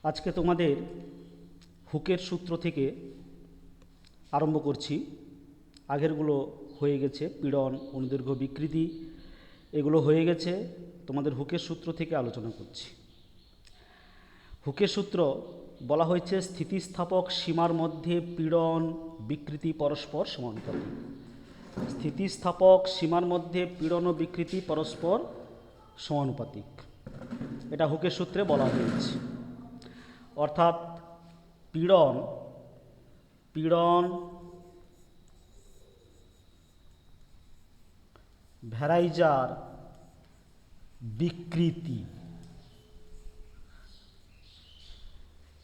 আজকে তোমাদের হুকের সূত্র থেকে আরম্ভ করছি। আগেরগুলো হয়ে গেছে, পীড়ন, অনুদৈর্ঘ্য, বিকৃতি, এগুলো হয়ে গেছে। তোমাদের হুকের সূত্র থেকে আলোচনা করছি। হুকের সূত্র বলা হয়েছে স্থিতিস্থাপক সীমার মধ্যে পীড়ন বিকৃতি পরস্পর সমানুপাতিক। স্থিতিস্থাপক সীমার মধ্যে পীড়ন ও বিকৃতি পরস্পর সমানুপাতিক, এটা হুকের সূত্রে বলা হয়েছে। অর্থাৎ পীড়ন পীড়ন ভ্যারাইজার বিকৃতি,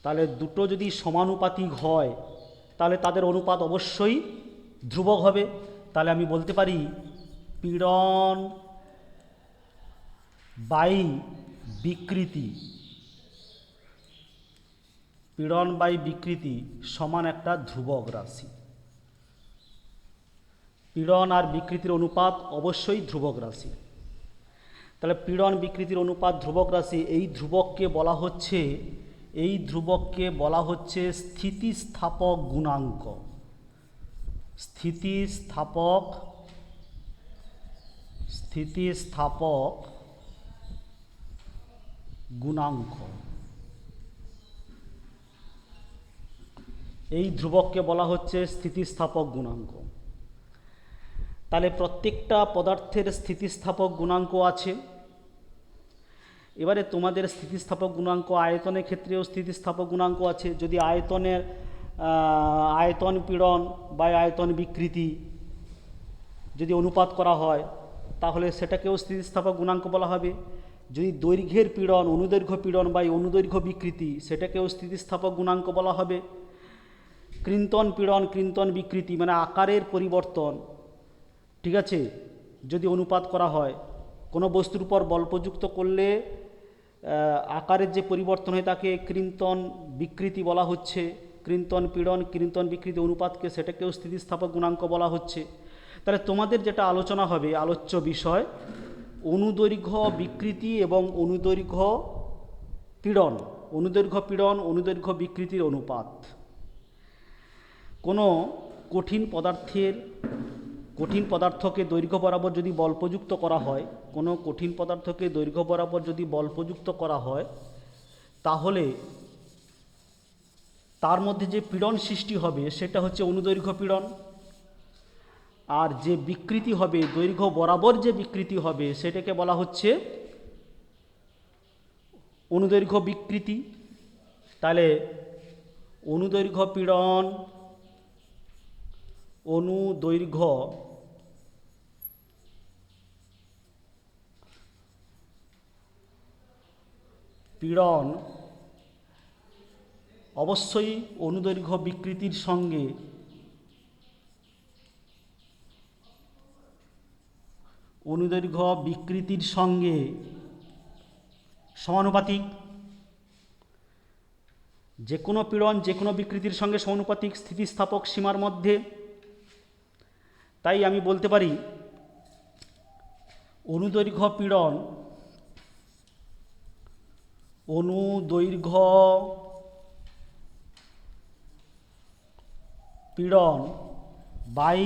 তাহলে দুটো যদি সমানুপাতিক হয় তাহলে তাদের অনুপাত অবশ্যই ধ্রুবক হবে। তাহলে আমি বলতে পারি পীড়ন বাই বিকৃতি, পীড়ন বাই বিকৃতি সমান একটা ধ্রুবক রাশি। পীড়ন আর বিকৃতির অনুপাত অবশ্যই ধ্রুবক রাশি। তাহলে পীড়ন বিকৃতির অনুপাত ধ্রুবক রাশি। এই ধ্রুবককে বলা হচ্ছে স্থিতিস্থাপক গুণাঙ্ক। স্থিতিস্থাপক গুণাঙ্ক, এই ধ্রুবককে বলা হচ্ছে স্থিতিস্থাপক গুণাঙ্ক। তাহলে প্রত্যেকটা পদার্থের স্থিতিস্থাপক গুণাঙ্ক আছে। এবারে তোমাদের স্থিতিস্থাপক গুণাঙ্ক আয়তনের ক্ষেত্রেও স্থিতিস্থাপক গুণাঙ্ক আছে। যদি আয়তন পীড়ন বা আয়তন বিকৃতি যদি অনুপাত করা হয় তাহলে সেটাকেও স্থিতিস্থাপক গুণাঙ্ক বলা হবে। যদি দৈর্ঘ্যের পীড়ন, অনুদৈর্ঘ্য পীড়ন বা অনুদৈর্ঘ্য বিকৃতি, সেটাকেও স্থিতিস্থাপক গুণাঙ্ক বলা হবে। কৃন্তন পীড়ন, কৃন্তন বিকৃতি মানে আকারের পরিবর্তন, ঠিক আছে, যদি অনুপাত করা হয়, কোনো বস্তুর উপর বল প্রযুক্ত করলে আকারের যে পরিবর্তন হয় তাকে কৃন্তন বিকৃতি বলা হচ্ছে। কৃন্তন পীড়ন, কৃন্তন বিকৃতি অনুপাতকে, সেটাকেও স্থিতিস্থাপক গুণাঙ্ক বলা হচ্ছে। তাহলে তোমাদের যেটা আলোচনা হবে, আলোচ্য বিষয় অনুদৈর্ঘ্য বিকৃতি এবং অনুদৈর্ঘ্য পীড়ন, অনুদৈর্ঘ্য বিকৃতির অনুপাত। কোনো কঠিন পদার্থকে দৈর্ঘ্য বরাবর যদি বল প্রযুক্ত করা হয়, কোনো কঠিন পদার্থকে দৈর্ঘ্য বরাবর যদি বল প্রযুক্ত করা হয় তাহলে তার মধ্যে যে পীড়ন সৃষ্টি হবে সেটা হচ্ছে অনুদৈর্ঘ্য পীড়ন, আর যে বিকৃতি হবে, দৈর্ঘ্য বরাবর যে বিকৃতি হবে সেটাকে বলা হচ্ছে অনুদৈর্ঘ্য বিকৃতি। তাহলে অনুদৈর্ঘ্য পীড়ন, অনুদৈর্ঘ্য পীড়ন অবশ্যই অনুদৈর্ঘ্য বিকৃতির সঙ্গে সমানুপাতিক। যে কোনো পীড়ন যে কোনো বিকৃতির সঙ্গে সমানুপাতিক স্থিতিস্থাপক সীমার মধ্যে। তাই আমি বলতে পারি অনুদৈর্ঘ্য পীড়ন বাই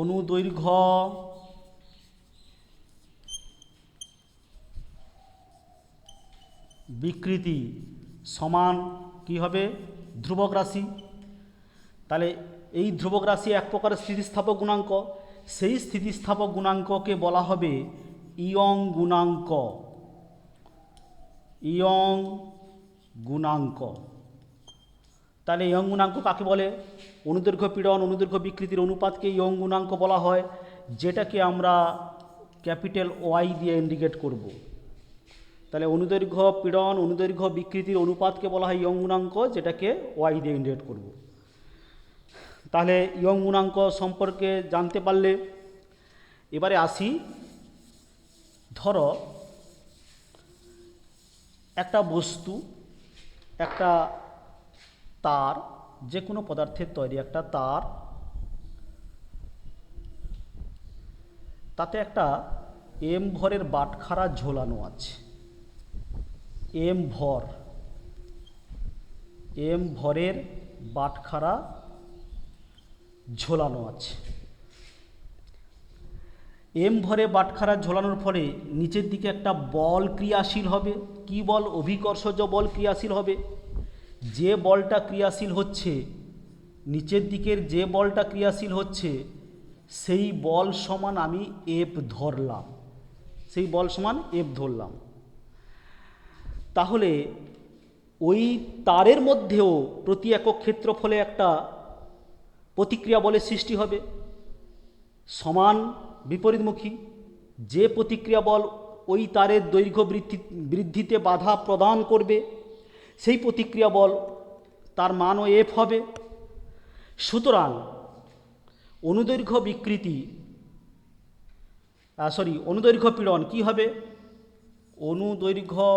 অনুদৈর্ঘ্য বিকৃতি সমান কি হবে? ধ্রুবক রাশি। তাহলে এই ধ্রুবক রাশি এক প্রকারের স্থিতিস্থাপক গুণাঙ্ক। সেই স্থিতিস্থাপক গুণাঙ্ককে বলা হবে ইয়ং গুণাঙ্ক। তাহলে ইয়ং গুণাঙ্ক কাকে বলে? অনুদৈর্ঘ্য পীড়ন, অনুদৈর্ঘ্য বিকৃতির অনুপাতকে ইয়ং গুণাঙ্ক বলা হয়, যেটাকে আমরা ক্যাপিটাল ওয়াই দিয়ে ইন্ডিকেট করব। তাহলে অনুদৈর্ঘ্য পীড়ন, অনুদৈর্ঘ্য বিকৃতির অনুপাতকে বলা হয় ইয়ং গুণাঙ্ক, যেটাকে ওয়াই দিয়ে ইন্ডিকেট করব। তাহলে ইয়ং গুণাঙ্ক সম্পর্কে জানতে পারলে এবারে আসি। ধরো একটা বস্তু, একটা তার, যে কোনো পদার্থের তৈরি একটা তার, তাতে একটা এম ভরের বাটখারা ঝোলানো আছে। এম ভর, এম ভরের বাটখারা ঝোলানো আছে। এম ভরে বাটখারা ঝোলানোর ফলে নিচের দিকে একটা বল ক্রিয়াশীল হবে। কি বল? অভিকর্ষজ বল ক্রিয়াশীল হবে। যে বলটা ক্রিয়াশীল হচ্ছে, নিচের দিকের যে বলটা ক্রিয়াশীল হচ্ছে, সেই বল সমান আমি এফ ধরলাম, সেই বল সমান এফ ধরলাম। তাহলে ওই তারের মধ্যেও প্রতি একক ক্ষেত্রফলে একটা প্রতিক্রিয়া বলের সৃষ্টি হবে, সমান বিপরীতমুখী। যে প্রতিক্রিয়া বল ওই তারের দৈর্ঘ্য বৃদ্ধিতে বাধা প্রদান করবে, সেই প্রতিক্রিয়া বল তার মানও এফ হবে। সুতরাং অনুদৈর্ঘ্য বিকৃতি অনুদৈর্ঘ্য পীড়ন কি হবে? অনুদৈর্ঘ্য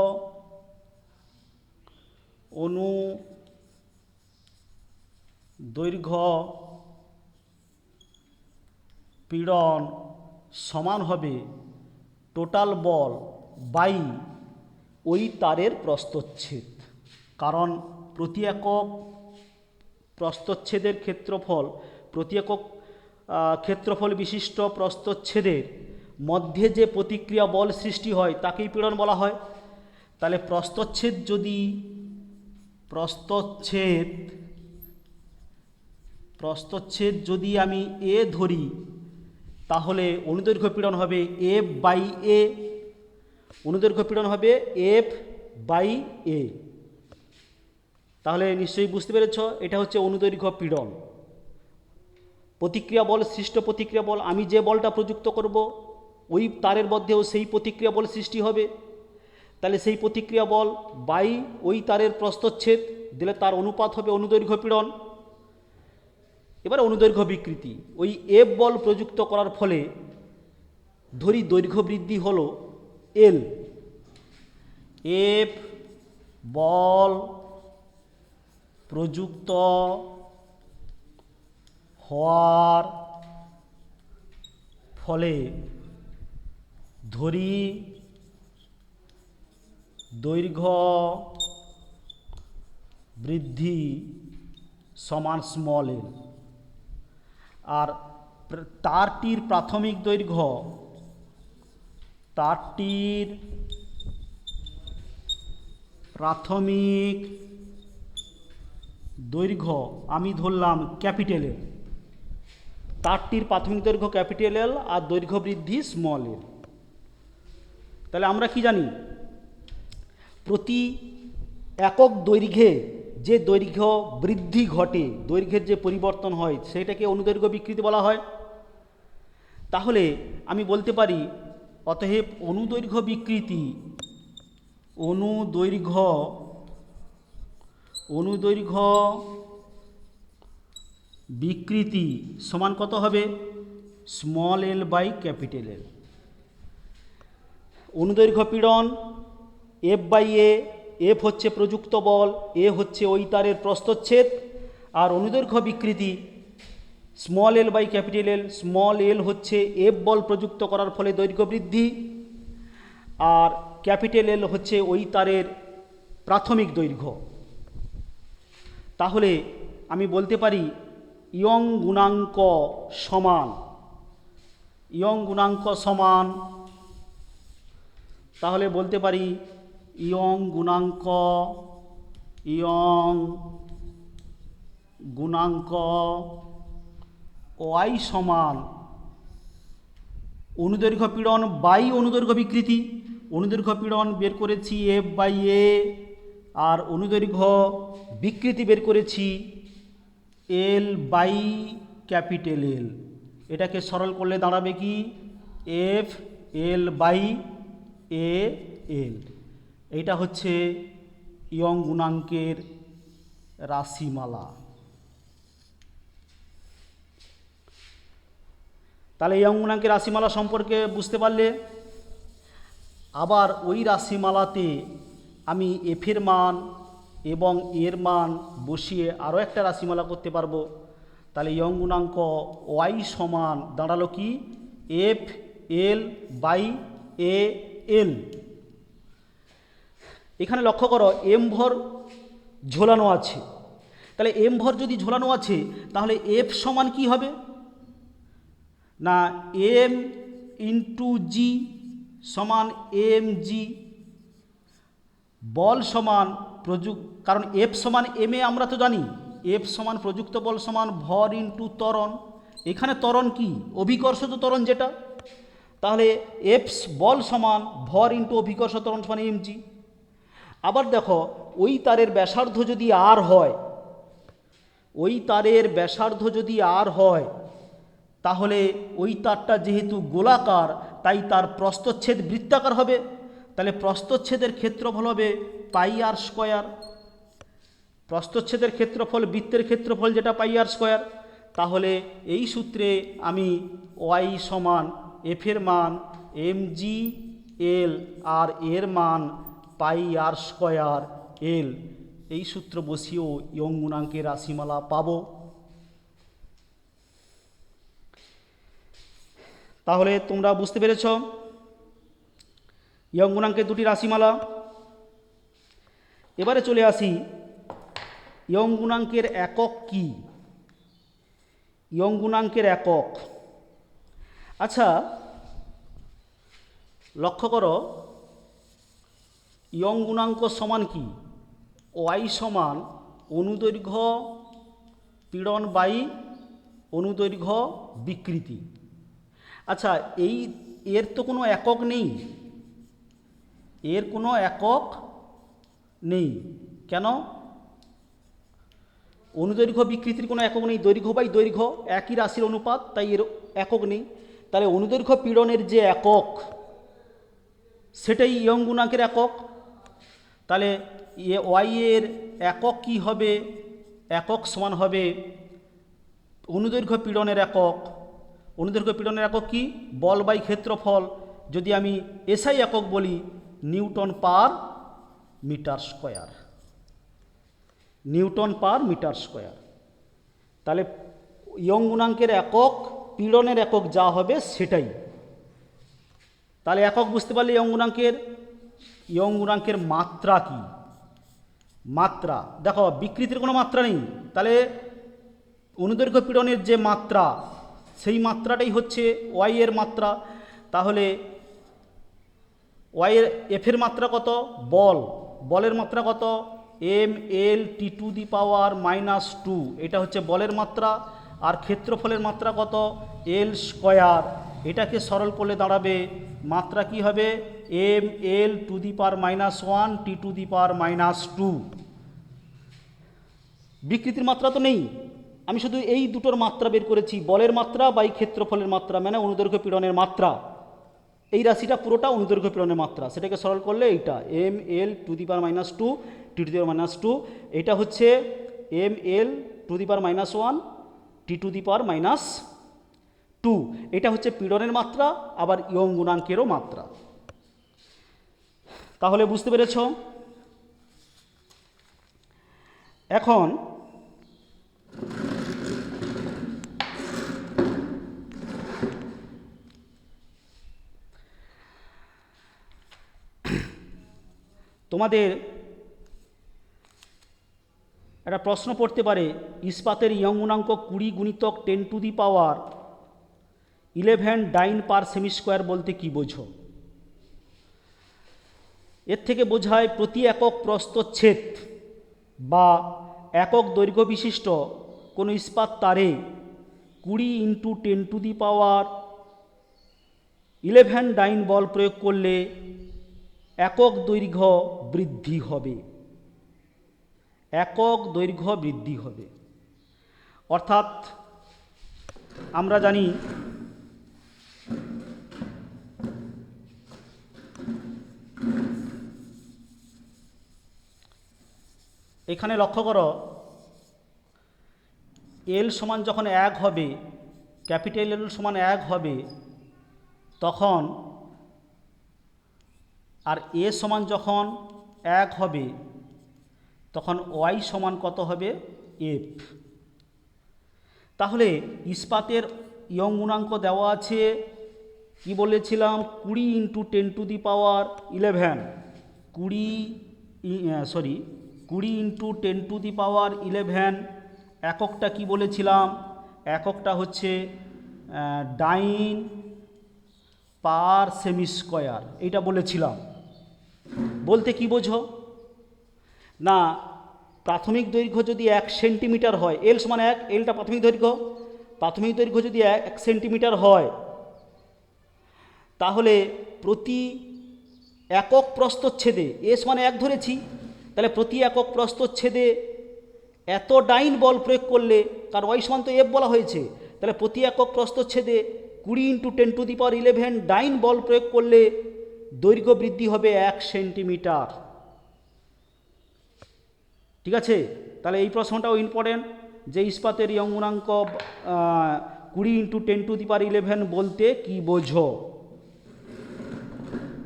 পীড়ন সমান হবে টোটাল বল বাই ওই তারের প্রস্থচ্ছেদ। কারণ প্রতি একক প্রস্থচ্ছেদের ক্ষেত্রফল, প্রতি একক ক্ষেত্রফল বিশিষ্ট প্রস্থচ্ছেদের মধ্যে যে প্রতিক্রিয়া বল সৃষ্টি হয় তাকেই পীড়ন বলা হয়। তাহলে প্রস্থচ্ছেদ যদি আমি এ ধরি, তাহলে অনুদৈর্ঘ্য পীড়ন হবে এফ বাই এ, অনুদৈর্ঘ্য পীড়ন হবে এফ বাই এ। তাহলে নিশ্চয়ই বুঝতে পেরেছ, এটা হচ্ছে অনুদৈর্ঘ্য পীড়ন। প্রতিক্রিয়া বল, সৃষ্ট প্রতিক্রিয়া বল, আমি যে বলটা প্রযুক্ত করব ওই তারের মধ্যেও সেই প্রতিক্রিয়া বল সৃষ্টি হবে। তাহলে সেই প্রতিক্রিয়া বল বাই ওই তারের প্রস্থচ্ছেদ দিলে তার অনুপাত হবে অনুদৈর্ঘ্য পীড়ন। এবার অনুদৈর্ঘ্য বিকৃতি, ওই এফ বল প্রযুক্ত করার ফলে ধরি দৈর্ঘ্য বৃদ্ধি হলো এল। এফ বল প্রযুক্ত হওয়ার ফলে ধরি দৈর্ঘ্য বৃদ্ধি সমান স্মল এল। আর তারটির প্রাথমিক দৈর্ঘ্য আমি ধরলাম ক্যাপিটাল এল, তারটির প্রাথমিক দৈর্ঘ্য ক্যাপিটাল এল আর দৈর্ঘ্য বৃদ্ধি স্মল এল। তাহলে আমরা কি জানি? প্রতি একক দৈর্ঘ্যে যে দৈর্ঘ্য বৃদ্ধি ঘটে, দৈর্ঘ্যের যে পরিবর্তন হয়, সেটাকে অনুদৈর্ঘ্য বিকৃতি বলা হয়। তাহলে আমি বলতে পারি অতএব অনুদৈর্ঘ্য বিকৃতি সমান কত হবে? Small L by capital L. অনুদৈর্ঘ্য পীড়ন এফ বাই এ, এফ হচ্ছে প্রযুক্ত বল, এ হচ্ছে ওই তারের প্রস্থচ্ছেদ, আর অনুদৈর্ঘ্য বিকৃতি small L by capital L. Small এল হচ্ছে এফ বল প্রযুক্ত করার ফলে দৈর্ঘ্য বৃদ্ধি, আর ক্যাপিটাল এল হচ্ছে ওই তারের প্রাথমিক দৈর্ঘ্য। তাহলে আমি বলতে পারি ইয়ং গুণাঙ্ক সমান, তাহলে বলতে পারি ইয়ং গুণাঙ্ক ওয়াই সমান অনুদৈর্ঘ্য পীড়ন বাই অনুদৈর্ঘ্য বিকৃতি। অনুদৈর্ঘ্য পীড়ন বের করেছি এফ বাই এ, আর অনুদৈর্ঘ্য বিকৃতি বের করেছি এল বাই ক্যাপিটাল এল। এটাকে সরল করলে দাঁড়াবে কি? এফ এল বাই এ এল। এইটা হচ্ছে ইয়ং গুণাঙ্কের রাশিমালা। তাহলে ইয়ং গুণাঙ্কের রাশিমালা সম্পর্কে বুঝতে পারলে, আবার ওই রাশিমালাতে আমি এফের মান এবং এর মান বসিয়ে আরও একটা রাশিমালা করতে পারবো। তাহলে ইয়ং গুণাঙ্ক ওয়াই সমান দাঁড়ালো কি? এফ এল বাই এ এল। এখানে লক্ষ্য করো এম ভর ঝোলানো আছে, তাহলে এম ভর যদি ঝোলানো আছে তাহলে এফ সমান কি হবে না এম ইন্টু জি সমান এম জি, বল সমান কারণ এফ সমান এম এ আমরা তো জানি এফ সমান প্রযুক্ত বল সমান ভর ইন্টু ত্বরণ, এখানে ত্বরণ কি অভিকর্ষজ ত্বরণ যেটা, তাহলে এফ বল সমান ভর ইন্টু অভিকর্ষ ত্বরণ সমান এম জি। আবার দেখো ওই তারের ব্যাসার্ধ যদি আর হয়, ওই তারের ব্যাসার্ধ যদি আর হয় তাহলে ওই তারটা যেহেতু গোলাকার তাই তার প্রস্থচ্ছেদ বৃত্তাকার হবে, তাহলে প্রস্থচ্ছেদের ক্ষেত্রফল হবে পাই আর স্কয়ার, প্রস্থচ্ছেদের ক্ষেত্রফল বৃত্তের ক্ষেত্রফল যেটা পাই আর স্কয়ার। তাহলে এই সূত্রে আমি ওয়াই সমান এফের মান এম জি এল আর এর মান পাই আর স্কয়ার এল, এই সূত্র বসিয়েও ইয়ং গুণাঙ্কের রাশিমালা পাবো। তাহলে তোমরা বুঝতে পেরেছ ইয়ং গুণাঙ্কের দুটি রাশিমালা। এবারে চলে আসি ইয়ং গুণাঙ্কের একক কি, ইয়ং গুণাঙ্কের একক। আচ্ছা লক্ষ্য করো ইয়ং গুণাঙ্ক সমান কি, ওয়াই সমান অনুদৈর্ঘ্য পীড়ন বাই অনুদৈর্ঘ্য বিকৃতি। আচ্ছা এর তো কোনো একক নেই, এর কোনো একক নেই কেন, অনুদৈর্ঘ্য বিকৃতির কোনো একক নেই, দৈর্ঘ্য বাই দৈর্ঘ্য একই রাশির অনুপাত, তাই এর একক নেই। তাহলে অনুদৈর্ঘ্য পীড়নের যে একক সেটাই ইয়ং গুণাঙ্কের একক। তাহলে ওয়াই এর একক কি হবে, একক সমান হবে অনুদৈর্ঘ্য পীড়নের একক। অনুদৈর্ঘ্য পীড়নের একক কি, বল বাই ক্ষেত্রফল, যদি আমি এসআই একক বলি Newton per metre square, Newton per metre square. তাহলে ইয়ং গুণাঙ্কের একক পীড়নের একক যা হবে সেটাই। তাহলে একক বুঝতে পারলে ইয়ং গুণাঙ্কের, ইয়ং গুণাঙ্কের মাত্রা কি, মাত্রা দেখো বিকৃতির কোনো মাত্রা নেই, তাহলে অনুদৈর্ঘ্য পীড়নের যে মাত্রা সেই মাত্রাটাই হচ্ছে ওয়াই এর মাত্রা। তাহলে ওয়াই এর এফের মাত্রা কত, বল, বলের মাত্রা কত M L T to the power -2, এটা হচ্ছে বলের মাত্রা। আর ক্ষেত্রফলের মাত্রা কত এল স্কয়ার, এটাকে সরল করলে দাঁড়াবে মাত্রা কি হবে M L to the power -1 T to the power -2। বিকৃতির মাত্রা তো নেই, আমি শুধু এই দুটোর মাত্রা বের করেছি, বলের মাত্রা বাই ক্ষেত্রফলের মাত্রা মানে অনুদৈর্ঘ্য পীড়নের মাত্রা। এই রাশিটা পুরোটা অনুদৈর্ঘ্য পীড়নের মাত্রা, সেটাকে সরল করলে এইটা M L to the power -2 T to the power -2, এটা হচ্ছে M L to the power -1 T to the power -2, এটা হচ্ছে পীড়নের মাত্রা আবার ইয়ং গুণাঙ্কেরও মাত্রা। তাহলে বুঝতে পেরেছ। এখন তোমাদের একটা প্রশ্ন পড়তে পারে, ইস্পাতের ইয়ং গুণাঙ্ক 20 গুণিতক 10 two the power 11 dine per semi square বলতে কি বোঝো। এর থেকে বোঝায় প্রতি একক প্রস্থচ্ছেদ বা একক দৈর্ঘ্য বিশিষ্ট কোনো ইস্পাত তারে 20 × 10 টু দি পাওয়ার 11 ডাইন বল প্রয়োগ করলে একক দৈর্ঘ্য বৃদ্ধি হবে, একক দৈর্ঘ্য বৃদ্ধি হবে। অর্থাৎ আমরা জানি এখানে লক্ষ্য করো এল সমান যখন 1 হবে, ক্যাপিটাল এল সমান 1 হবে তখন, আর এ সমান যখন 1 হবে তখন ওয়াই সমান কত হবে এফ। তাহলে ইস্পাতের ইয়ং গুণাঙ্ক দেওয়া আছে কি বলেছিলাম 20 × 10 two the power 11, 20 sorry 20 into 10⁻11 এককটা কি বলেছিলাম, এককটা হচ্ছে ডাইন পার সেমি স্কোয়ার, এইটা বলেছিলাম। বলতে কি বোঝো না, প্রাথমিক দৈর্ঘ্য যদি 1 সেন্টিমিটার হয়, এল সমান 1, এলটা প্রাথমিক দৈর্ঘ্য যদি 1 সেন্টিমিটার হয়, তাহলে প্রতি একক প্রস্থচ্ছেদে এ সমান 1 ধরেছি, তাহলে প্রতি একক প্রস্থচ্ছেদে এত ডাইন বল প্রয়োগ করলে, কারণ ওয়াই সমান তো এফ বলা হয়েছে, তাহলে প্রতি একক প্রস্থচ্ছেদে 20 ইন্টু 10⁻11 ডাইন বল প্রয়োগ করলে দৈর্ঘ্য বৃদ্ধি হবে 1 সেন্টিমিটার। ঠিক আছে, তাহলে এই প্রশ্নটাও ইম্পর্টেন্ট, যে ইস্পাতের ইয়ং গুণাঙ্ক 20 ইন্টু 10⁻11 বলতে কি বোঝো।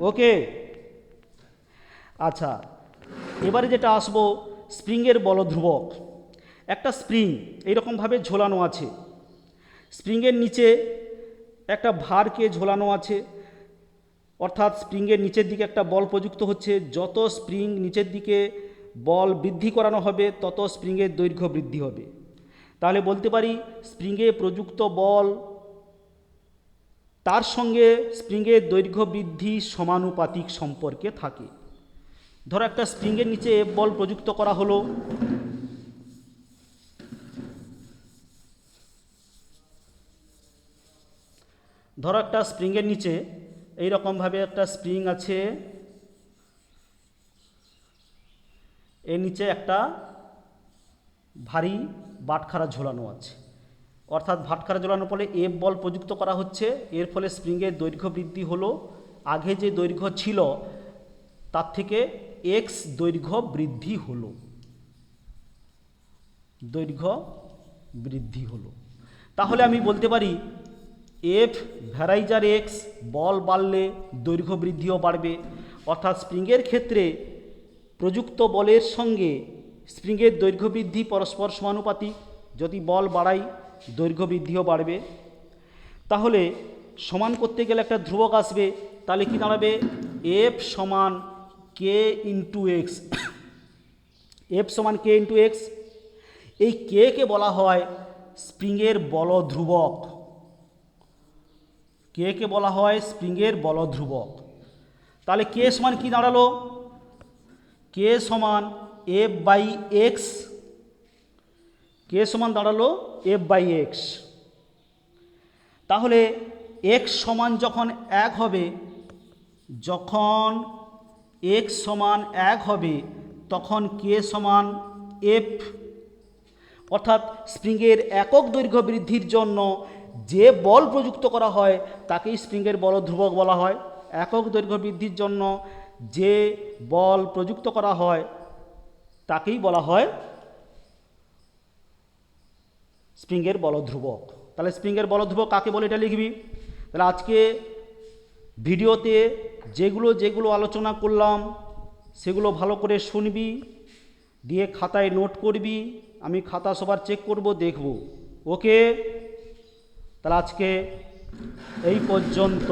ওকে, আচ্ছা এবারে যেটা আসবো, স্প্রিংয়ের বল ধ্রুবক। একটা স্প্রিং এইরকমভাবে ঝোলানো আছে, স্প্রিংয়ের নিচে একটা ভারকে ঝোলানো আছে, অর্থাৎ স্প্রিংয়ের নিচের দিকে একটা বল প্রযুক্ত হচ্ছে। যত স্প্রিং নিচের দিকে বল বৃদ্ধি করানো হবে, তত স্প্রিংয়ের দৈর্ঘ্য বৃদ্ধি হবে। তাহলে বলতে পারি স্প্রিংয়ে প্রযুক্ত বল তার সঙ্গে স্প্রিংয়ের দৈর্ঘ্য বৃদ্ধি সমানুপাতিক সম্পর্কে থাকে। ধরো একটা স্প্রিংয়ের নিচে এফ বল প্রযুক্ত করা হলো, ধরো একটা স্প্রিংয়ের নিচে এইরকমভাবে একটা স্প্রিং আছে, এর নিচে একটা ভারী বাটখারা ঝোলানো আছে, অর্থাৎ ভাটখারা ঝোলানোর ফলে এফ বল প্রযুক্ত করা হচ্ছে, এর ফলে স্প্রিংয়ের দৈর্ঘ্য বৃদ্ধি হলো, আগে যে দৈর্ঘ্য ছিল তার থেকে এক্স দৈর্ঘ্য বৃদ্ধি হলো, তাহলে আমি বলতে পারি এফ ভ্যারাইজার এক্স, বল বাড়লে দৈর্ঘ্য বৃদ্ধিও বাড়বে, অর্থাৎ স্প্রিংয়ের ক্ষেত্রে প্রযুক্ত বলের সঙ্গে স্প্রিংয়ের দৈর্ঘ্য বৃদ্ধি পরস্পর সমানুপাতিক, যদি বল বাড়াই দৈর্ঘ্য বৃদ্ধিও বাড়বে। তাহলে সমান করতে গেলে একটা ধ্রুবক আসবে, তাহলে কি দাঁড়াবে, এফ সমান কে ইন্টু এক্স, এফ সমান কে ইন্টু এক্স। এই কে কে বলা হয় স্প্রিংয়ের বল ধ্রুবক, কে কে বলা হয় স্প্রিংয়ের বল ধ্রুবক। তাহলে কে সমান কি দাঁড়ালো, কে সমান এফ বাই এক্স, কে সমান দাঁড়ালো এফ বাই এক্স। তাহলে এক্স সমান যখন 1 হবে, যখন এক্স সমান 1 হবে তখন কে সমান এফ, অর্থাৎ স্প্রিংয়ের একক দৈর্ঘ্য বৃদ্ধির জন্য যে বল প্রযুক্ত করা হয় তাকেই স্প্রিংয়ের বল ধ্রুবক বলা হয়। একক দৈর্ঘ্য বৃদ্ধির জন্য যে বল প্রযুক্ত করা হয় তাকেই বলা হয় স্প্রিংয়ের বল ধ্রুবক। তাহলে স্প্রিংয়ের বল ধ্রুবক কাকে বলে এটা লিখবি। তাহলে আজকে ভিডিওতে যেগুলো যেগুলো আলোচনা করলাম সেগুলো ভালো করে শুনবি, দিয়ে খাতায় নোট করবি, আমি খাতা সবার চেক করব, দেখব। ওকে, তাহলে আজকে এই পর্যন্ত।